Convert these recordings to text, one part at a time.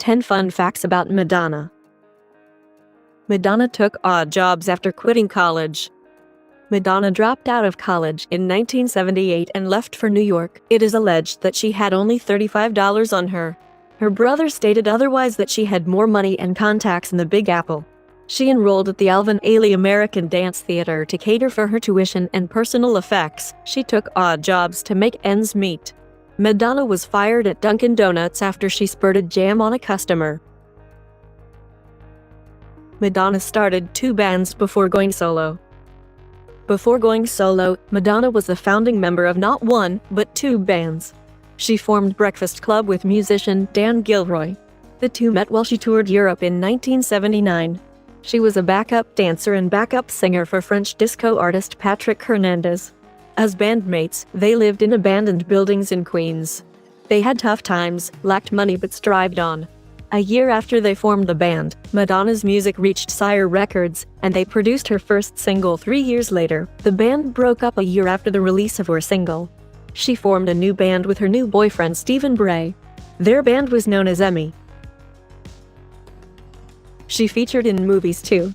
10 Fun Facts about Madonna. Madonna took odd jobs after quitting college. Madonna dropped out of college in 1978 and left for New York. It is alleged that she had only $35 on her. Her brother stated otherwise, that she had more money and contacts in the Big Apple. She enrolled at the Alvin Ailey American Dance Theater to cater for her tuition and personal effects. She took odd jobs to make ends meet. Madonna was fired at Dunkin' Donuts after she spurted jam on a customer. Madonna started 2 bands before going solo. Before going solo, Madonna was the founding member of not 1, but 2 bands. She formed Breakfast Club with musician Dan Gilroy. The two met while she toured Europe in 1979. She was a backup dancer and backup singer for French disco artist Patrick Hernandez. As bandmates, they lived in abandoned buildings in Queens. They had tough times, lacked money, but strived on. A year after they formed the band, Madonna's music reached Sire Records, and they produced her first single 3 years later. The band broke up a year after the release of her single. She formed a new band with her new boyfriend Stephen Bray. Their band was known as Emmy. She featured in movies too.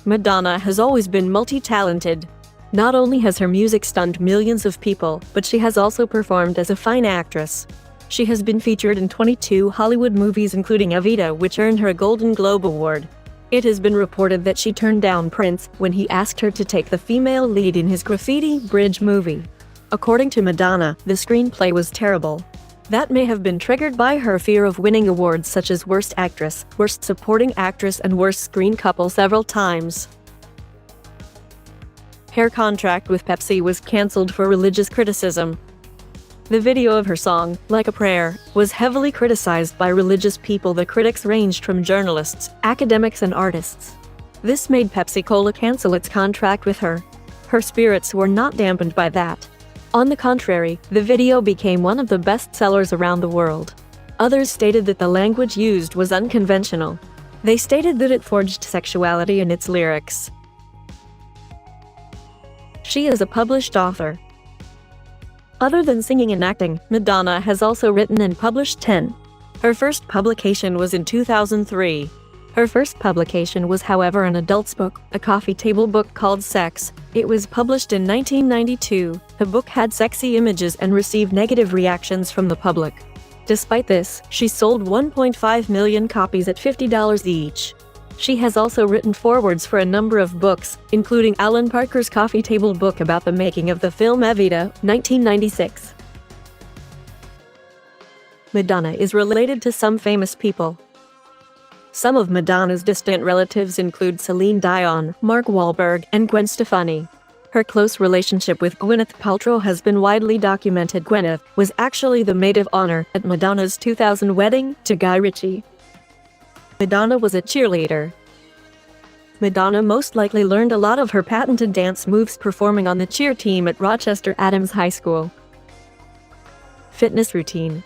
Madonna has always been multi-talented. Not only has her music stunned millions of people, but she has also performed as a fine actress. She has been featured in 22 Hollywood movies, including Evita, which earned her a Golden Globe Award. It has been reported that she turned down Prince when he asked her to take the female lead in his Graffiti Bridge movie. According to Madonna, the screenplay was terrible. That may have been triggered by her fear of winning awards such as Worst Actress, Worst Supporting Actress, and Worst Screen Couple several times. Her contract with Pepsi was cancelled for religious criticism. The video of her song, Like a Prayer, was heavily criticized by religious people. The critics ranged from journalists, academics, and artists. This made Pepsi Cola cancel its contract with her. Her spirits were not dampened by that. On the contrary, the video became one of the best sellers around the world. Others stated that the language used was unconventional. They stated that it forged sexuality in its lyrics. She is a published author. Other than singing and acting, Madonna has also written and published 10. Her first publication was in 2003. Her first publication was, however, an adult's book, a coffee table book called Sex. It was published in 1992. The book had sexy images and received negative reactions from the public. Despite this, she sold 1.5 million copies at $50 each. She has also written forewords for a number of books, including Alan Parker's coffee table book about the making of the film Evita, 1996. Madonna is related to some famous people. Some of Madonna's distant relatives include Celine Dion, Mark Wahlberg, and Gwen Stefani. Her close relationship with Gwyneth Paltrow has been widely documented. Gwyneth was actually the maid of honor at Madonna's 2000 wedding to Guy Ritchie. Madonna was a cheerleader. Madonna most likely learned a lot of her patented dance moves performing on the cheer team at Rochester Adams High School. Fitness routine.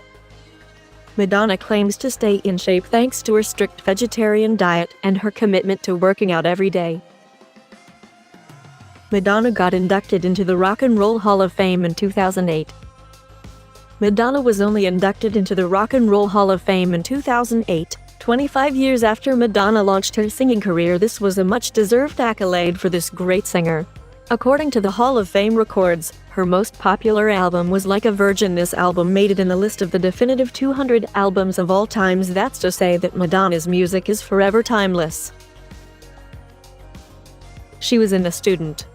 Madonna claims to stay in shape thanks to her strict vegetarian diet and her commitment to working out every day. Madonna got inducted into the Rock and Roll Hall of Fame in 2008. Madonna was only inducted into the Rock and Roll Hall of Fame in 2008. 25 years after Madonna launched her singing career. This was a much-deserved accolade for this great singer. According to the Hall of Fame records, her most popular album was Like a Virgin. This album made it in the list of the definitive 200 albums of all times. That's to say that Madonna's music is forever timeless. She was a student.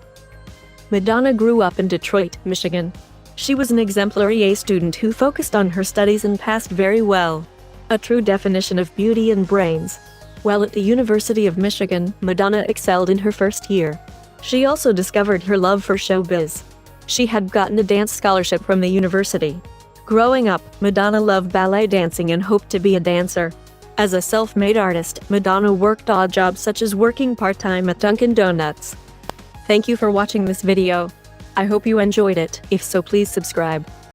Madonna grew up in Detroit, Michigan. She was an exemplary A student who focused on her studies and passed very well. A true definition of beauty and brains. While at the University of Michigan, Madonna excelled in her first year. She also discovered her love for showbiz. She had gotten a dance scholarship from the university. Growing up, Madonna loved ballet dancing and hoped to be a dancer. As a self-made artist, Madonna worked odd jobs such as working part-time at Dunkin' Donuts. Thank you for watching this video. I hope you enjoyed it. If so, please subscribe.